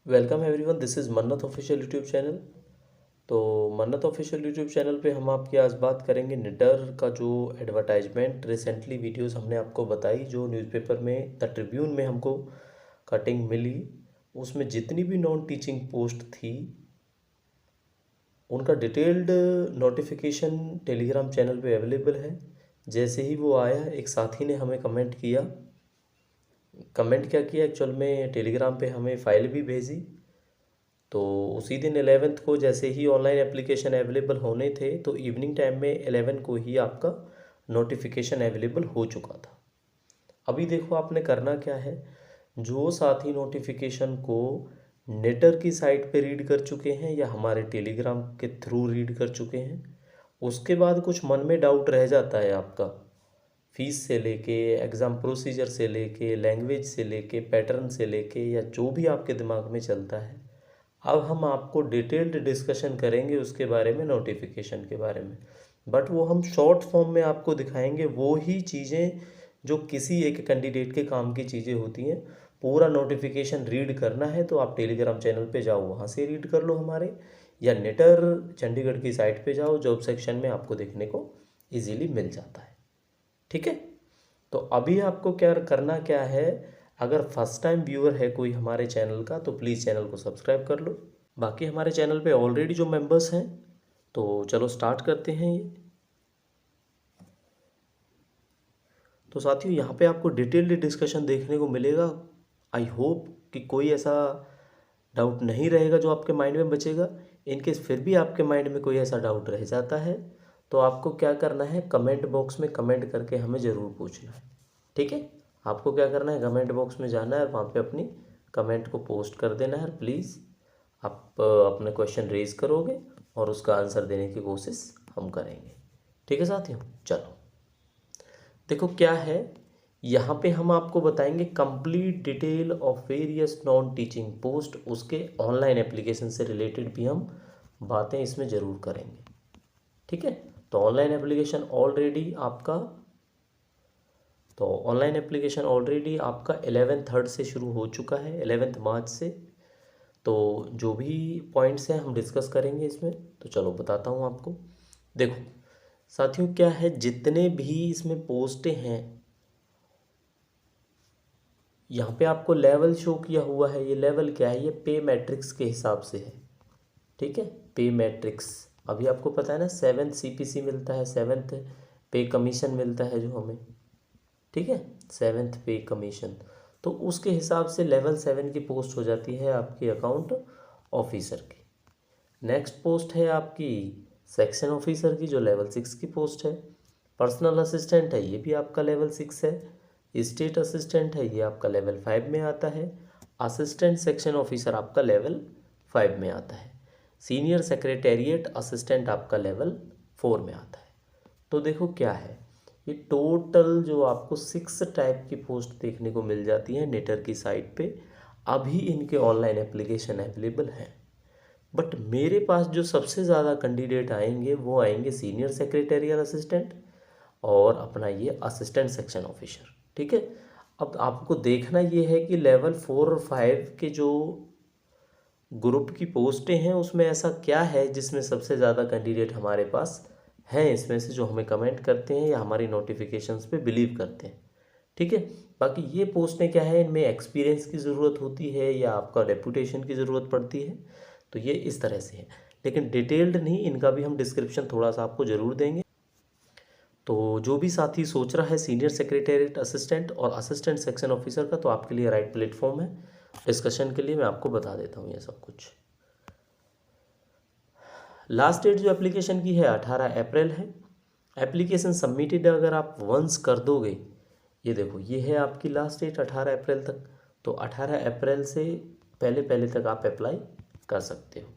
Welcome everyone, this is मन्नत official YouTube channel. तो मन्नत ऑफिशियल यूट्यूब चैनल पे हम आपकी आज बात करेंगे निडर का जो एडवर्टाइजमेंट रिसेंटली वीडियोस हमने आपको बताई, जो न्यूज़पेपर में द ट्रिब्यून में हमको कटिंग मिली। उसमें जितनी भी नॉन टीचिंग पोस्ट थी उनका डिटेल्ड नोटिफिकेशन टेलीग्राम चैनल पे अवेलेबल है। जैसे ही वो आया, एक साथी ने हमें कमेंट किया। कमेंट क्या किया एक्चुअल में, टेलीग्राम पे हमें फ़ाइल भी भेजी। तो उसी दिन 11th को जैसे ही ऑनलाइन एप्लीकेशन अवेलेबल होने थे, तो इवनिंग टाइम में 11 को ही आपका नोटिफिकेशन अवेलेबल हो चुका था। अभी देखो आपने करना क्या है, जो साथी नोटिफिकेशन को नेटर की साइट पे रीड कर चुके हैं या हमारे टेलीग्राम के थ्रू रीड कर चुके हैं, उसके बाद कुछ मन में डाउट रह जाता है आपका, फीस से लेके, एग्ज़ाम प्रोसीजर से लेके, लैंग्वेज से लेके, पैटर्न से लेके, या जो भी आपके दिमाग में चलता है, अब हम आपको डिटेल्ड डिस्कशन करेंगे उसके बारे में, नोटिफिकेशन के बारे में। बट वो हम शॉर्ट फॉर्म में आपको दिखाएंगे, वो ही चीज़ें जो किसी एक कैंडिडेट के काम की चीज़ें होती हैं। पूरा नोटिफिकेशन रीड करना है तो आप टेलीग्राम चैनल पे जाओ, वहाँ से रीड कर लो हमारे, या नेटर चंडीगढ़ की साइट पे जाओ, जॉब सेक्शन में आपको देखने को इजीली मिल जाता है। ठीक है, तो अभी आपको क्या करना क्या है, अगर फर्स्ट टाइम व्यूअर है कोई हमारे चैनल का, तो प्लीज़ चैनल को सब्सक्राइब कर लो। बाकी हमारे चैनल पे ऑलरेडी जो मेंबर्स हैं, तो चलो स्टार्ट करते हैं ये। तो साथियों, यहाँ पे आपको डिटेल्ड डिस्कशन देखने को मिलेगा। आई होप कि कोई ऐसा डाउट नहीं रहेगा जो आपके माइंड में बचेगा। इनकेस फिर भी आपके माइंड में कोई ऐसा डाउट रह जाता है, तो आपको क्या करना है, कमेंट बॉक्स में कमेंट करके हमें ज़रूर पूछना है। ठीक है, आपको क्या करना है, कमेंट बॉक्स में जाना है और वहाँ पे अपनी कमेंट को पोस्ट कर देना है। प्लीज़ आप अपने क्वेश्चन रेज करोगे और उसका आंसर देने की कोशिश हम करेंगे। ठीक है साथियों, चलो देखो क्या है, यहाँ पे हम आपको बताएंगे complete detail of various non teaching post, उसके ऑनलाइन एप्लीकेशन से रिलेटेड भी हम बातें इसमें ज़रूर करेंगे। ठीक है, तो ऑनलाइन एप्लीकेशन ऑलरेडी आपका 11/3 से शुरू हो चुका है, 11 मार्च से। तो जो भी पॉइंट्स हैं हम डिस्कस करेंगे इसमें। तो चलो बताता हूँ आपको। देखो साथियों, क्या है, जितने भी इसमें पोस्टें हैं, यहाँ पे आपको लेवल शो किया हुआ है। ये लेवल क्या है, ये पे मैट्रिक्स के हिसाब से है। ठीक है, पे मैट्रिक्स, अभी आपको पता है ना, 7th CPC मिलता है, 7th पे कमीशन मिलता है जो हमें। ठीक है, 7th पे कमीशन, तो उसके हिसाब से लेवल 7 की पोस्ट हो जाती है आपकी अकाउंट ऑफिसर की। नेक्स्ट पोस्ट है आपकी सेक्शन ऑफिसर की, जो लेवल 6 की पोस्ट है। पर्सनल असिस्टेंट है, ये भी आपका लेवल 6 है। स्टेट असिस्टेंट है, ये आपका लेवल 5 में आता है। असिस्टेंट सेक्शन ऑफिसर आपका लेवल 5 में आता है। सीनियर सेक्रेटेरिएट असिस्टेंट आपका लेवल 4 में आता है। तो देखो क्या है, ये टोटल जो आपको 6 टाइप की पोस्ट देखने को मिल जाती है नेटर की साइट पे। अभी इनके ऑनलाइन एप्लीकेशन अवेलेबल हैं, बट मेरे पास जो सबसे ज़्यादा कैंडिडेट आएंगे वो आएंगे सीनियर सेक्रेटेरियल असिस्टेंट और अपना ये असिस्टेंट सेक्शन ऑफिसर। ठीक है, अब आपको देखना ये है कि लेवल 4 और 5 के जो ग्रुप की पोस्टें हैं, उसमें ऐसा क्या है जिसमें सबसे ज़्यादा कैंडिडेट हमारे पास हैं, इसमें से जो हमें कमेंट करते हैं या हमारी नोटिफिकेशंस पे बिलीव करते हैं। ठीक है, बाकी ये पोस्टें क्या है, इनमें एक्सपीरियंस की ज़रूरत होती है या आपका रेपुटेशन की ज़रूरत पड़ती है, तो ये इस तरह से है। लेकिन डिटेल्ड नहीं, इनका भी हम डिस्क्रिप्शन थोड़ा सा आपको ज़रूर देंगे। तो जो भी साथी सोच रहा है सीनियर सेक्रेटेरिएट असिस्टेंट और असिस्टेंट सेक्शन ऑफिसर का, तो आपके लिए राइट प्लेटफॉर्म है डिस्कशन के लिए। मैं आपको बता देता हूँ ये सब कुछ। लास्ट डेट जो एप्लीकेशन की है 18 अप्रैल है। एप्लीकेशन सबमिटेड अगर आप वंस कर दोगे, ये देखो ये है आपकी लास्ट डेट 18 अप्रैल तक। तो 18 अप्रैल से पहले पहले तक आप अप्लाई कर सकते हो।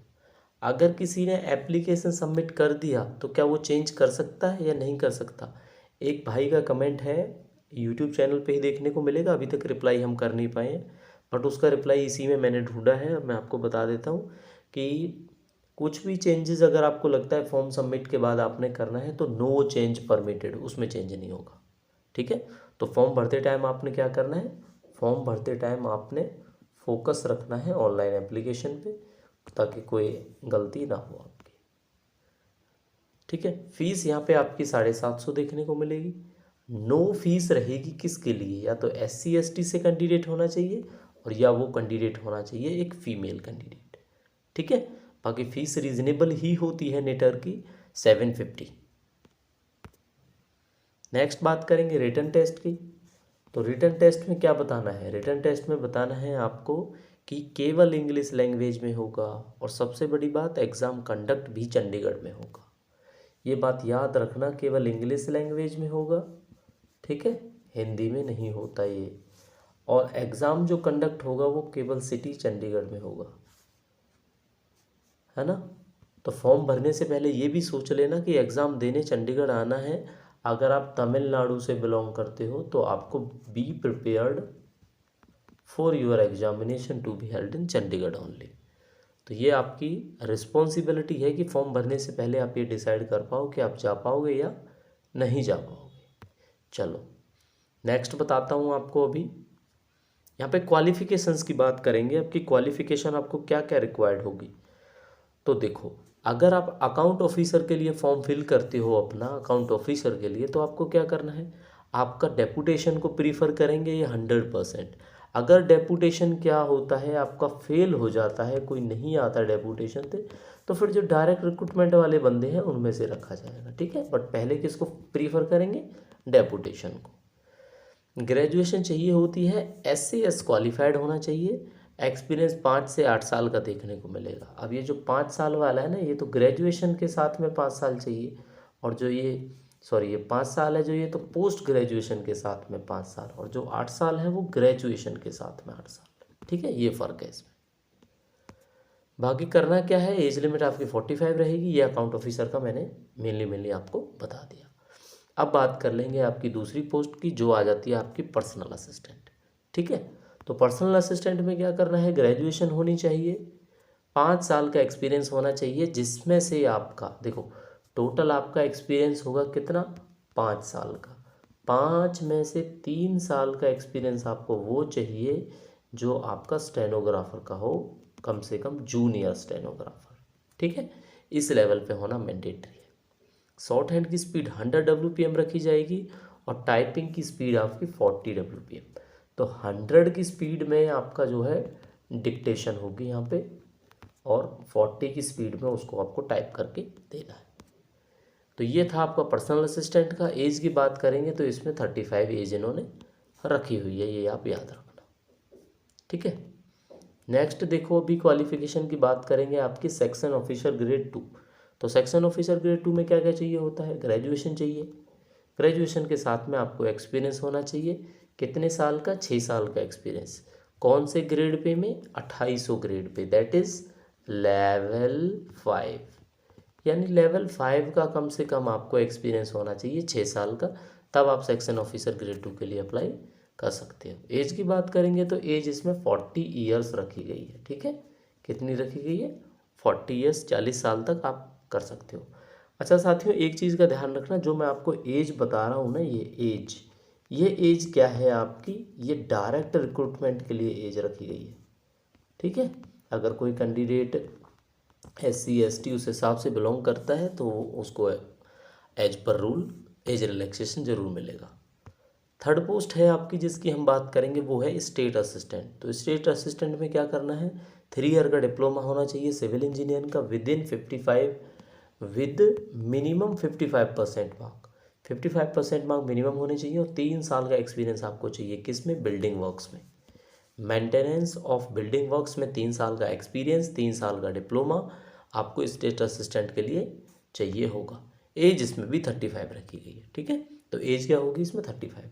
अगर किसी ने एप्लीकेशन सबमिट कर दिया तो क्या वो चेंज कर सकता है या नहीं कर सकता? एक भाई का कमेंट है, यूट्यूब चैनल पे ही देखने को मिलेगा, अभी तक रिप्लाई हम कर नहीं पाए हैं, बट उसका रिप्लाई इसी में मैंने ढूंढा है। मैं आपको बता देता हूँ कि कुछ भी चेंजेस अगर आपको लगता है फॉर्म सबमिट के बाद आपने करना है, तो नो चेंज परमिटेड, उसमें चेंज नहीं होगा। ठीक है, तो फॉर्म भरते टाइम आपने क्या करना है, फॉर्म भरते टाइम आपने फोकस रखना है ऑनलाइन एप्लीकेशन पे ताकि कोई गलती ना हो आपकी। ठीक है, फीस यहाँ पे आपकी 750 देखने को मिलेगी। नो फीस रहेगी किसके लिए, या तो SC ST से कैंडिडेट होना चाहिए और या वो कैंडिडेट होना चाहिए एक फीमेल कैंडिडेट। ठीक है, बाकी फीस रीजनेबल ही होती है नेटर की 750। नेक्स्ट बात करेंगे रिटन टेस्ट की। तो रिटन टेस्ट में क्या बताना है, रिटन टेस्ट में बताना है आपको कि केवल इंग्लिश लैंग्वेज में होगा, और सबसे बड़ी बात एग्ज़ाम कंडक्ट भी चंडीगढ़ में होगा। ये बात याद रखना, केवल इंग्लिश लैंग्वेज में होगा, ठीक है, हिंदी में नहीं होता ये। और एग्ज़ाम जो कंडक्ट होगा वो केवल सिटी चंडीगढ़ में होगा, है ना। तो फॉर्म भरने से पहले ये भी सोच लेना कि एग्ज़ाम देने चंडीगढ़ आना है। अगर आप तमिलनाडु से बिलोंग करते हो तो आपको be prepared for your examination to be held in Chandigarh only. तो ये आपकी रिस्पॉन्सिबिलिटी है कि फॉर्म भरने से पहले आप ये डिसाइड कर पाओ कि आप जा पाओगे या नहीं जा पाओगे। चलो नेक्स्ट बताता हूँ आपको। अभी यहाँ पे क्वालिफ़िकेशंस की बात करेंगे। आपकी क्वालिफ़िकेशन आपको क्या क्या रिक्वायर्ड होगी। तो देखो, अगर आप अकाउंट ऑफिसर के लिए फॉर्म फिल करते हो अपना अकाउंट ऑफिसर के लिए, तो आपको क्या करना है, आपका डेपुटेशन को प्रीफर करेंगे ये 100%। अगर डेपुटेशन क्या होता है आपका फेल हो जाता है, कोई नहीं आता डेपुटेशन से, तो फिर जो डायरेक्ट रिक्रूटमेंट वाले बंदे हैं उनमें से रखा जाएगा। ठीक है, बट पहले किसको प्रीफर करेंगे, डेपुटेशन को। ग्रेजुएशन चाहिए होती है, SC/S क्वालिफाइड होना चाहिए। एक्सपीरियंस 5 से 8 साल का देखने को मिलेगा। अब ये जो 5 साल वाला है ना, ये तो ग्रेजुएशन के साथ में 5 साल चाहिए, और जो ये 5 साल है जो ये तो पोस्ट ग्रेजुएशन के साथ में 5 साल, और जो 8 साल है वो ग्रेजुएशन के साथ में 8 साल। ठीक है, ये फ़र्क है इसमें। बाकी करना क्या है, एज लिमिट आपकी 45 रहेगी। ये अकाउंट ऑफिसर का मैंने मेनली आपको बता दिया। अब बात कर लेंगे आपकी दूसरी पोस्ट की, जो आ जाती है आपकी पर्सनल असिस्टेंट। ठीक है, तो पर्सनल असिस्टेंट में क्या करना है, ग्रेजुएशन होनी चाहिए, 5 साल का एक्सपीरियंस होना चाहिए, जिसमें से आपका देखो टोटल आपका एक्सपीरियंस होगा कितना, 5 साल का। 5 में से 3 साल का एक्सपीरियंस आपको वो चाहिए जो आपका स्टेनोग्राफर का हो, कम से कम जूनियर स्टेनोग्राफर। ठीक है, इस लेवल पे होना मैंडेटरी है। शॉर्ट हैंड की स्पीड 100 WPM रखी जाएगी, और टाइपिंग की स्पीड आपकी 40 WPM। तो 100 की स्पीड में आपका जो है डिक्टेशन होगी यहाँ पे, और 40 की स्पीड में उसको आपको टाइप करके देना है। तो ये था आपका पर्सनल असिस्टेंट का। एज की बात करेंगे तो इसमें 35 एज इन्होंने रखी हुई है, ये आप याद रखना। ठीक है, नेक्स्ट देखो, अभी क्वालिफिकेशन की बात करेंगे आपकी सेक्शन ऑफिसर ग्रेड 2। तो सेक्शन ऑफिसर ग्रेड 2 में क्या क्या चाहिए होता है, ग्रेजुएशन चाहिए। ग्रेजुएशन के साथ में आपको एक्सपीरियंस होना चाहिए, कितने साल का, 6 साल का एक्सपीरियंस। कौन से ग्रेड पे में, 2800 grade pay, that is level 5। यानी लेवल 5 का कम से कम आपको एक्सपीरियंस होना चाहिए 6 साल का, तब आप सेक्शन ऑफिसर ग्रेड 2 के लिए अप्लाई कर सकते हो। एज की बात करेंगे तो एज इसमें 40 ईयर्स रखी गई है। ठीक है, कितनी रखी गई है, 40 ईयर्स, 40 साल तक आप कर सकते हो। अच्छा साथियों, एक चीज़ का ध्यान रखना, जो मैं आपको एज बता रहा हूँ ना, ये एज क्या है आपकी, ये डायरेक्ट रिक्रूटमेंट के लिए एज रखी गई है। ठीक है, अगर कोई कैंडिडेट SC/ST उस हिसाब से बिलोंग करता है तो उसको as per rule age relaxation ज़रूर मिलेगा। थर्ड पोस्ट है आपकी जिसकी हम बात करेंगे, वो है स्टेट असिस्टेंट। तो स्टेट असिस्टेंट में क्या करना है, 3 ईयर का डिप्लोमा होना चाहिए सिविल इंजीनियरिंग का, with minimum 55% mark. 55% mark minimum होने चाहिए, और 3 साल का एक्सपीरियंस आपको चाहिए, किस में, बिल्डिंग वर्क्स में। मेंटेनेंस ऑफ बिल्डिंग वर्क्स में 3 साल का एक्सपीरियंस, 3 साल का डिप्लोमा आपको स्टेट असिस्टेंट के लिए चाहिए होगा। एज इसमें भी 35 रखी गई है। ठीक है, तो एज क्या होगी इसमें, 35।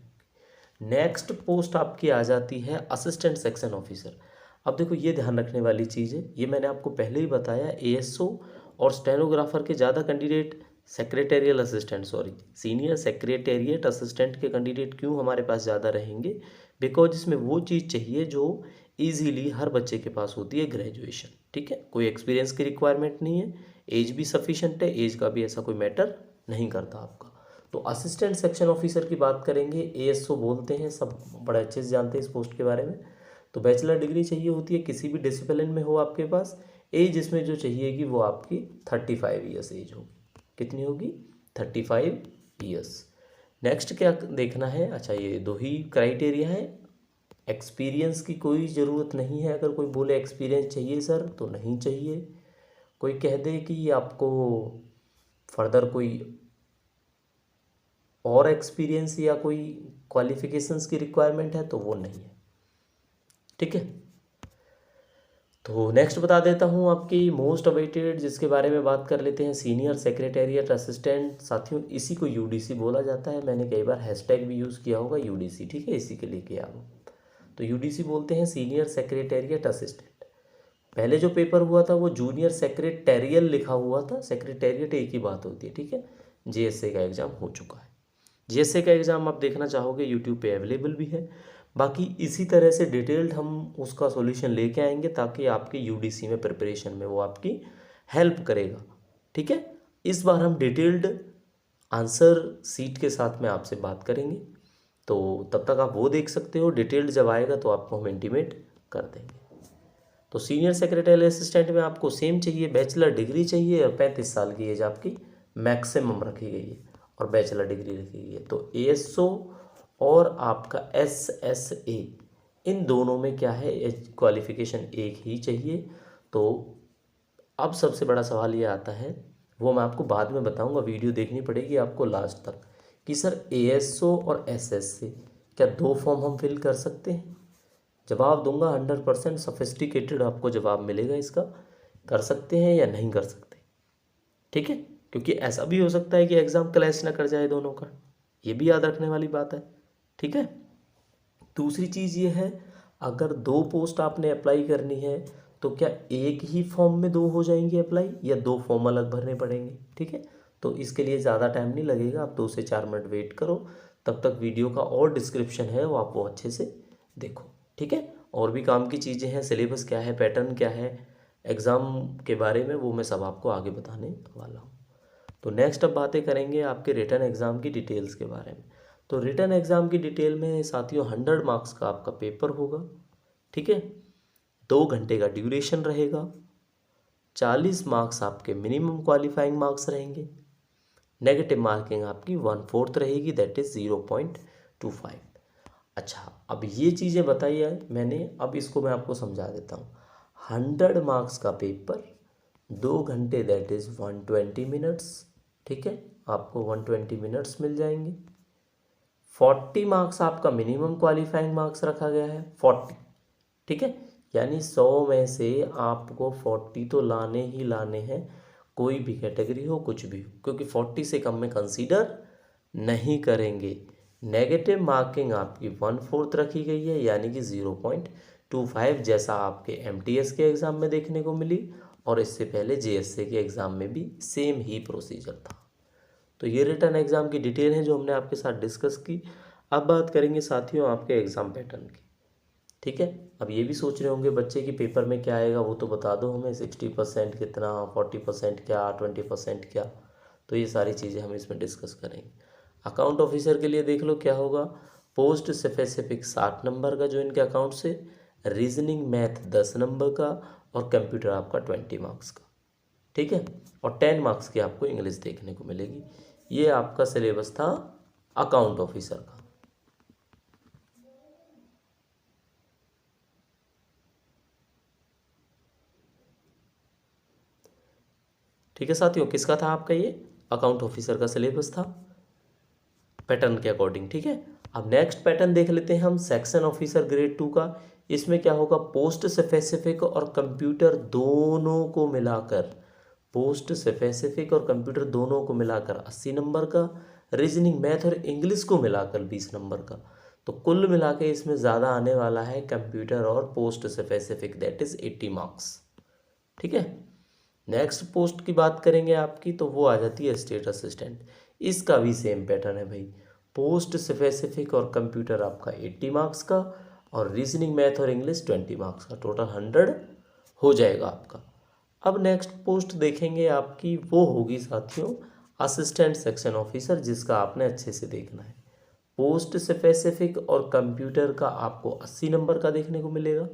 नेक्स्ट पोस्ट आपकी आ जाती है असिस्टेंट सेक्शन ऑफिसर। अब देखो, ये ध्यान रखने वाली चीज़ है, ये मैंने आपको पहले ही बताया, ASO और स्टेनोग्राफर के ज़्यादा कैंडिडेट, सीनियर सेक्रेटेरिएट असिस्टेंट के कैंडिडेट क्यों हमारे पास ज़्यादा रहेंगे, बिकॉज इसमें वो चीज़ चाहिए जो ईजीली हर बच्चे के पास होती है, ग्रेजुएशन। ठीक है, कोई एक्सपीरियंस की रिक्वायरमेंट नहीं है, एज भी सफिशेंट है, एज का भी ऐसा कोई मैटर नहीं करता आपका। तो असिस्टेंट सेक्शन ऑफिसर की बात करेंगे, ASO बोलते हैं, सब बड़े अच्छे से जानते हैं इस पोस्ट के बारे में। तो बैचलर डिग्री चाहिए होती है किसी भी डिसिप्लिन में हो आपके पास। एज इसमें जो चाहिएगी वो आपकी 35 ईयर्स एज होगी। कितनी होगी? 35 ईयर्स। नेक्स्ट क्या देखना है? अच्छा, ये दो ही क्राइटेरिया है। एक्सपीरियंस की कोई ज़रूरत नहीं है। अगर कोई बोले एक्सपीरियंस चाहिए सर तो नहीं चाहिए। कोई कह दे कि आपको फर्दर कोई और एक्सपीरियंस या कोई क्वालिफिकेशंस की रिक्वायरमेंट है तो वो नहीं है। ठीक है, तो नेक्स्ट बता देता हूँ आपकी मोस्ट अवेटेड, जिसके बारे में बात कर लेते हैं, सीनियर सेक्रेटेरिएट असिस्टेंट। साथियों इसी को यूडीसी बोला जाता है। मैंने कई बार हैशटैग भी यूज़ किया होगा यूडीसी। ठीक है, इसी के लिए किया हो तो यूडीसी बोलते हैं, सीनियर सेक्रेटेरिएट असिस्टेंट। पहले जो पेपर हुआ था वो जूनियर सेक्रेटेरियल लिखा हुआ था, सेक्रेटेरिएट एक ही बात होती है। ठीक है, जेएसए का एग्ज़ाम हो चुका है। जेएसए का एग्ज़ाम आप देखना चाहोगे यूट्यूब पे अवेलेबल भी है। बाकी इसी तरह से डिटेल्ड हम उसका सॉल्यूशन लेके आएंगे ताकि आपके यूडीसी में प्रिपरेशन में वो आपकी हेल्प करेगा। ठीक है, इस बार हम डिटेल्ड आंसर सीट के साथ में आपसे बात करेंगे, तो तब तक आप वो देख सकते हो। डिटेल्ड जब आएगा तो आपको हम इंटीमेट कर देंगे। तो सीनियर सेक्रेटरी असिस्टेंट में आपको सेम चाहिए, बैचलर डिग्री चाहिए और 35 साल की एज आपकी मैक्सिमम रखी गई है और बैचलर डिग्री रखी गई है। तो एएसओ और आपका एसएसए इन दोनों में क्या है, क्वालिफिकेशन एक ही चाहिए। तो अब सबसे बड़ा सवाल ये आता है, वो मैं आपको बाद में बताऊंगा, वीडियो देखनी पड़ेगी आपको लास्ट तक, कि सर एएसओ और एसएसए क्या दो फॉर्म हम फिल कर सकते हैं? जवाब दूंगा 100% सोफिस्टिकेटेड आपको जवाब मिलेगा इसका, कर सकते हैं या नहीं कर सकते। ठीक है, क्योंकि ऐसा भी हो सकता है कि एग्ज़ाम क्लैश ना कर जाए दोनों का, ये भी याद रखने वाली बात है। ठीक है, दूसरी चीज़ ये है, अगर दो पोस्ट आपने अप्लाई करनी है तो क्या एक ही फॉर्म में दो हो जाएंगे अप्लाई या दो फॉर्म अलग भरने पड़ेंगे? ठीक है, तो इसके लिए ज़्यादा टाइम नहीं लगेगा, आप 2 से 4 मिनट वेट करो, तब तक वीडियो का और डिस्क्रिप्शन है वो आप वो अच्छे से देखो। ठीक है, और भी काम की चीज़ें हैं, सिलेबस क्या है, पैटर्न क्या है, एग्ज़ाम के बारे में, वो मैं सब आपको आगे बताने वाला हूँ। तो नेक्स्ट अब बातें करेंगे आपके रिटन एग्ज़ाम की डिटेल्स के बारे में। तो रिटन एग्ज़ाम की डिटेल में साथियों 100 मार्क्स का आपका पेपर होगा। ठीक है, 2 घंटे का ड्यूरेशन रहेगा, 40 मार्क्स आपके मिनिमम क्वालिफाइंग मार्क्स रहेंगे, नेगेटिव मार्किंग आपकी 1/4 रहेगी, दैट इज़ 0.25। अच्छा, अब ये चीज़ें बताइए मैंने, अब इसको मैं आपको समझा देता हूँ। 100 मार्क्स का पेपर, 2 घंटे, दैट इज़ 120 मिनट्स। ठीक है, आपको 120 मिनट्स मिल जाएंगे। 40 मार्क्स आपका मिनिमम क्वालिफाइंग मार्क्स रखा गया है, 40। ठीक है, यानी 100 में से आपको 40 तो लाने ही लाने हैं, कोई भी कैटेगरी हो कुछ भी हो, क्योंकि 40 से कम में कंसीडर नहीं करेंगे। नेगेटिव मार्किंग आपकी 1/4 रखी गई है, यानी कि 0.25, जैसा आपके एमटीएस के एग्ज़ाम में देखने को मिली और इससे पहले जेएसए के एग्ज़ाम में भी सेम ही प्रोसीजर था। तो ये रिटन एग्ज़ाम की डिटेल है जो हमने आपके साथ डिस्कस की। अब बात करेंगे साथियों आपके एग्ज़ाम पैटर्न की। ठीक है, अब ये भी सोच रहे होंगे बच्चे की पेपर में क्या आएगा, वो तो बता दो हमें, 60% कितना, 40% क्या, 20% क्या। तो ये सारी चीज़ें हम इसमें डिस्कस करेंगे। अकाउंट ऑफिसर के लिए देख लो क्या होगा, पोस्ट स्पेसिफिक 60 नंबर का जो इनके अकाउंट से, रीजनिंग मैथ 10 नंबर का और कंप्यूटर आपका 20 मार्क्स का। ठीक है, और 10 मार्क्स की आपको इंग्लिश देखने को मिलेगी। ये आपका सिलेबस था अकाउंट ऑफिसर का। ठीक है साथियों, किसका था आपका ये? अकाउंट ऑफिसर का सिलेबस था पैटर्न के अकॉर्डिंग। ठीक है, अब नेक्स्ट पैटर्न देख लेते हैं हम, सेक्शन ऑफिसर ग्रेड 2 का। इसमें क्या होगा, पोस्ट स्पेसिफिक और कंप्यूटर दोनों को मिलाकर, पोस्ट स्पेसिफिक और कंप्यूटर दोनों को मिलाकर 80 नंबर का, रीजनिंग मैथ और इंग्लिश को मिलाकर 20 नंबर का। तो कुल मिला के इसमें ज़्यादा आने वाला है कंप्यूटर और post specific, that is 80 marks. ठीक है, नेक्स्ट पोस्ट की बात करेंगे आपकी, तो वो आ जाती है स्टेट असिस्टेंट। इसका भी सेम पैटर्न है भाई, पोस्ट स्पेसिफिक और कंप्यूटर आपका 80 मार्क्स का और रीजनिंग मैथ और इंग्लिश 20 मार्क्स का, टोटल 100 हो जाएगा आपका। अब नेक्स्ट पोस्ट देखेंगे आपकी, वो होगी साथियों असिस्टेंट सेक्शन ऑफिसर, जिसका आपने अच्छे से देखना है। पोस्ट स्पेसिफिक और कंप्यूटर का आपको 80 नंबर का देखने को मिलेगा,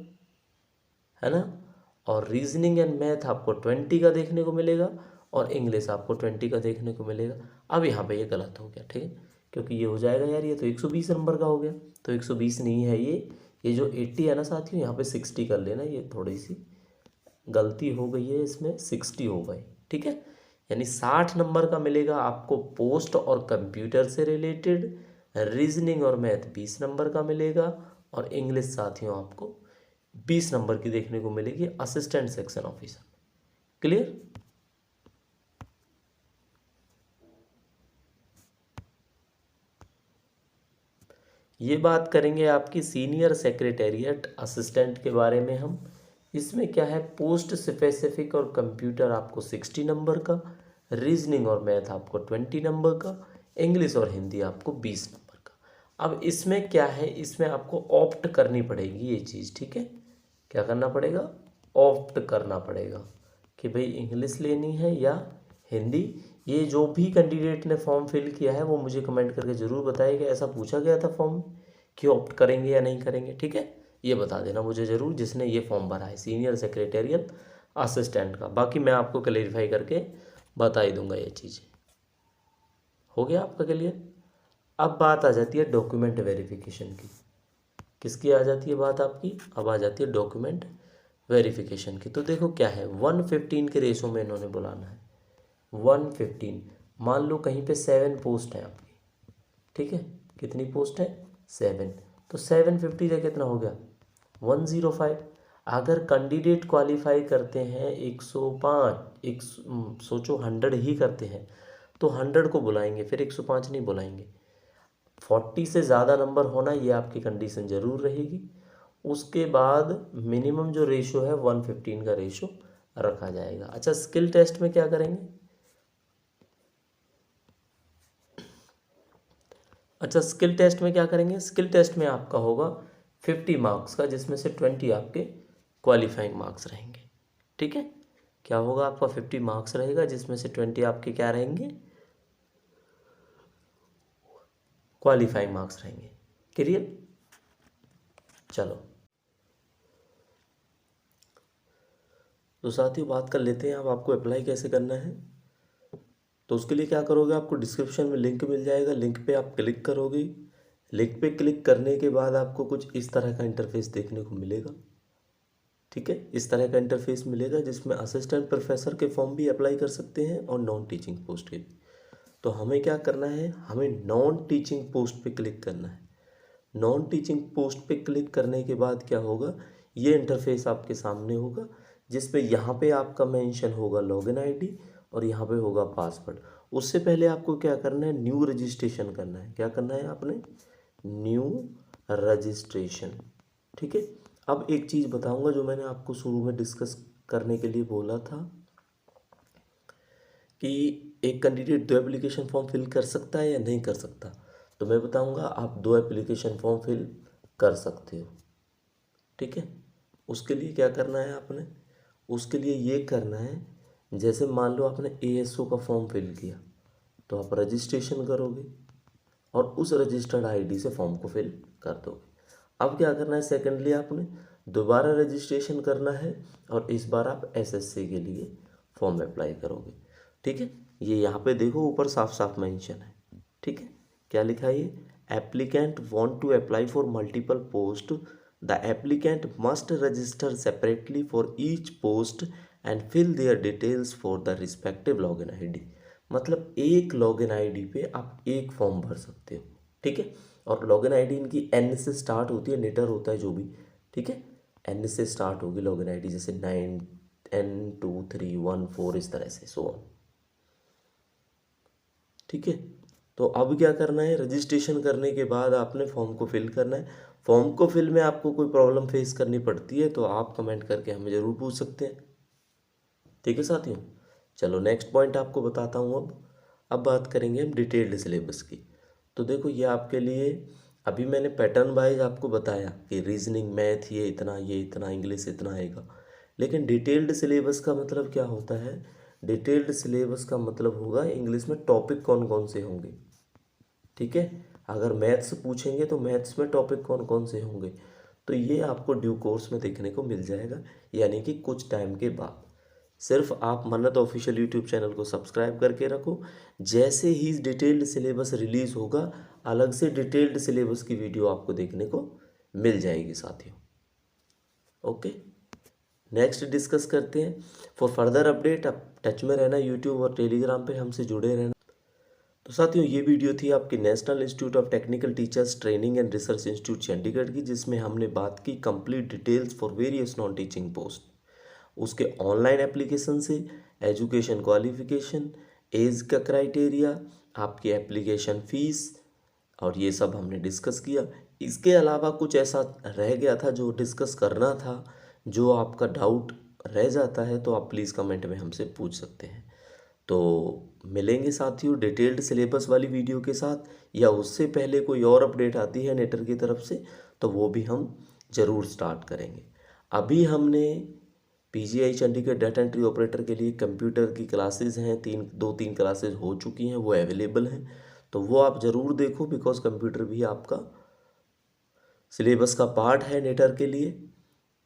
है ना। और रीजनिंग एंड मैथ आपको 20 का देखने को मिलेगा और इंग्लिश आपको 20 का देखने को मिलेगा। अब यहाँ पे ये गलत हो गया, ठीक है, क्योंकि ये हो जाएगा यार, ये तो 120 नंबर का हो गया, तो 120 नहीं है ये जो 80 है ना साथियों, यहाँ पे 60 कर लेना, ये थोड़ी सी गलती हो गई है, इसमें 60 हो गए, ठीक है। यानी 60 नंबर का मिलेगा आपको पोस्ट और कंप्यूटर से रिलेटेड, रीजनिंग और मैथ 20 नंबर का मिलेगा और इंग्लिश साथियों आपको 20 नंबर की देखने को मिलेगी असिस्टेंट सेक्शन ऑफिसर। क्लियर। ये बात करेंगे आपकी सीनियर सेक्रेटेरिएट असिस्टेंट के बारे में हम। इसमें क्या है, पोस्ट स्पेसिफिक और कंप्यूटर आपको 60 नंबर का, रीजनिंग और मैथ आपको 20 नंबर का, इंग्लिश और हिंदी आपको 20 नंबर का। अब इसमें क्या है, इसमें आपको ऑप्ट करनी पड़ेगी ये चीज़, ठीक है। क्या करना पड़ेगा, ऑप्ट करना पड़ेगा कि भाई इंग्लिश लेनी है या हिंदी। ये जो भी कैंडिडेट ने फॉर्म फिल किया है वो मुझे कमेंट करके ज़रूर बताइए कि ऐसा पूछा गया था फॉर्म कि ऑप्ट करेंगे या नहीं करेंगे, ठीक है। ये बता देना मुझे ज़रूर जिसने ये फॉर्म भरा है सीनियर सेक्रेटेरियल असिस्टेंट का। बाकी मैं आपको क्लेरिफाई करके बता ही दूंगा ये चीज़ें। हो गया आपका क्लियर। अब बात आ जाती है डॉक्यूमेंट वेरिफिकेशन की। किसकी आ जाती है बात आपकी, अब आ जाती है डॉक्यूमेंट वेरिफिकेशन की। तो देखो क्या है, 115 के रेशो में इन्होंने बुलाना है। 115, मान लो कहीं पे 7 पोस्ट है आपकी, ठीक है। कितनी पोस्ट है, 7, तो 750 का कितना हो गया, 105। अगर कैंडिडेट क्वालिफाई करते हैं 105, एक सोचो 100 ही करते हैं तो 100 को बुलाएंगे, फिर 105 नहीं बुलाएंगे। 40 से ज़्यादा नंबर होना ये आपकी कंडीशन ज़रूर रहेगी। उसके बाद मिनिमम जो रेशो है 115 का रेशो रखा जाएगा। अच्छा, स्किल टेस्ट में क्या करेंगे, अच्छा स्किल टेस्ट में क्या करेंगे, स्किल टेस्ट में आपका होगा 50 मार्क्स का, जिसमें से 20 आपके क्वालिफाइंग मार्क्स रहेंगे, ठीक है। क्या होगा आपका 50 मार्क्स रहेगा जिसमें से 20 आपके क्या रहेंगे, क्वालिफाइंग मार्क्स रहेंगे। क्लियर। चलो तो साथियों बात कर लेते हैं अब आपको अप्लाई कैसे करना है। तो उसके लिए क्या करोगे, आपको डिस्क्रिप्शन में लिंक मिल जाएगा, लिंक पे आप क्लिक करोगे। लिंक पे क्लिक करने के बाद आपको कुछ इस तरह का इंटरफेस देखने को मिलेगा, ठीक है। इस तरह का इंटरफेस मिलेगा जिसमें असिस्टेंट प्रोफेसर के फॉर्म भी अप्लाई कर सकते हैं और नॉन टीचिंग पोस्ट के भी। तो हमें क्या करना है, हमें नॉन टीचिंग पोस्ट पे क्लिक करना है। नॉन टीचिंग पोस्ट पे क्लिक करने के बाद क्या होगा, ये इंटरफेस आपके सामने होगा जिसपे यहाँ पे आपका मेंशन होगा लॉगिन आईडी और यहाँ पे होगा पासवर्ड। उससे पहले आपको क्या करना है, न्यू रजिस्ट्रेशन करना है। क्या करना है आपने, न्यू रजिस्ट्रेशन, ठीक है। अब एक चीज़ बताऊंगा जो मैंने आपको शुरू में डिस्कस करने के लिए बोला था कि एक कैंडिडेट 2 एप्लीकेशन फॉर्म फिल कर सकता है या नहीं कर सकता। तो मैं बताऊंगा आप 2 एप्लीकेशन फॉर्म फिल कर सकते हो, ठीक है। उसके लिए क्या करना है आपने, उसके लिए ये करना है, जैसे मान लो आपने एएसओ का फॉर्म फिल किया तो आप रजिस्ट्रेशन करोगे और उस रजिस्टर्ड आईडी से फॉर्म को फिल कर दोगे। अब क्या करना है, सेकेंडली आपने दोबारा रजिस्ट्रेशन करना है और इस बार आप एसएससी के लिए फॉर्म अप्लाई करोगे, ठीक है। ये यहाँ पे देखो ऊपर साफ साफ मेंशन है, ठीक है। क्या लिखा है, ये applicant want to apply for multiple post, the applicant must register separately for each post and fill their details for the respective login ID. मतलब एक लॉगिन आईडी पे आप एक फॉर्म भर सकते हो, ठीक है। और लॉगिन आईडी इनकी एन से स्टार्ट होती है, लेटर होता है जो भी, ठीक है। एन से स्टार्ट होगी लॉगिन आईडी, जैसे 9N2314 इस तरह से, सो ठीक है। तो अब क्या करना है, रजिस्ट्रेशन करने के बाद आपने फॉर्म को फिल करना है। फॉर्म को फिल में आपको कोई प्रॉब्लम फेस करनी पड़ती है तो आप कमेंट करके हमें ज़रूर पूछ सकते हैं, ठीक है साथियों। चलो नेक्स्ट पॉइंट आपको बताता हूँ। अब बात करेंगे हम डिटेल्ड सिलेबस की। तो देखो ये आपके लिए, अभी मैंने पैटर्न वाइज आपको बताया कि रीजनिंग मैथ ये इतना इंग्लिश इतना आएगा, लेकिन डिटेल्ड सिलेबस का मतलब क्या होता है, डिटेल्ड सिलेबस का मतलब होगा इंग्लिश में टॉपिक कौन कौन से होंगे, ठीक है। अगर मैथ्स पूछेंगे तो मैथ्स में टॉपिक कौन कौन से होंगे, तो ये आपको ड्यू कोर्स में देखने को मिल जाएगा, यानी कि कुछ टाइम के बाद। सिर्फ आप मन्नत ऑफिशियल यूट्यूब चैनल को सब्सक्राइब करके रखो, जैसे ही डिटेल्ड सिलेबस रिलीज़ होगा अलग से डिटेल्ड सिलेबस की वीडियो आपको देखने को मिल जाएगी साथियों। ओके, नेक्स्ट डिस्कस करते हैं। फॉर फर्दर अपडेट आप टच में रहना, यूट्यूब और टेलीग्राम पे हमसे जुड़े रहना। तो साथियों ये वीडियो थी आपकी national institute of technical teachers training and research institute Chandigarh की, जिसमें हमने बात की complete details for various non teaching post, उसके ऑनलाइन एप्लीकेशन से एजुकेशन क्वालिफिकेशन, एज का क्राइटेरिया, आपकी एप्लीकेशन फ़ीस, और ये सब हमने डिस्कस किया। इसके अलावा कुछ ऐसा रह गया था जो डिस्कस करना था, जो आपका डाउट रह जाता है तो आप प्लीज़ कमेंट में हमसे पूछ सकते हैं। तो मिलेंगे साथियों डिटेल्ड सिलेबस वाली वीडियो के साथ, या उससे पहले कोई और अपडेट आती है नेटर की तरफ से तो वो भी हम ज़रूर स्टार्ट करेंगे। अभी हमने PGI Chandigarh data entry operator के लिए कंप्यूटर की क्लासेस हैं, 2-3 क्लासेस हो चुकी हैं, वो अवेलेबल हैं, तो वो आप ज़रूर देखो, बिकॉज कंप्यूटर भी आपका सिलेबस का पार्ट है नेटर के लिए।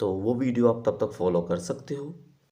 तो वो वीडियो आप तब तक फॉलो कर सकते हो।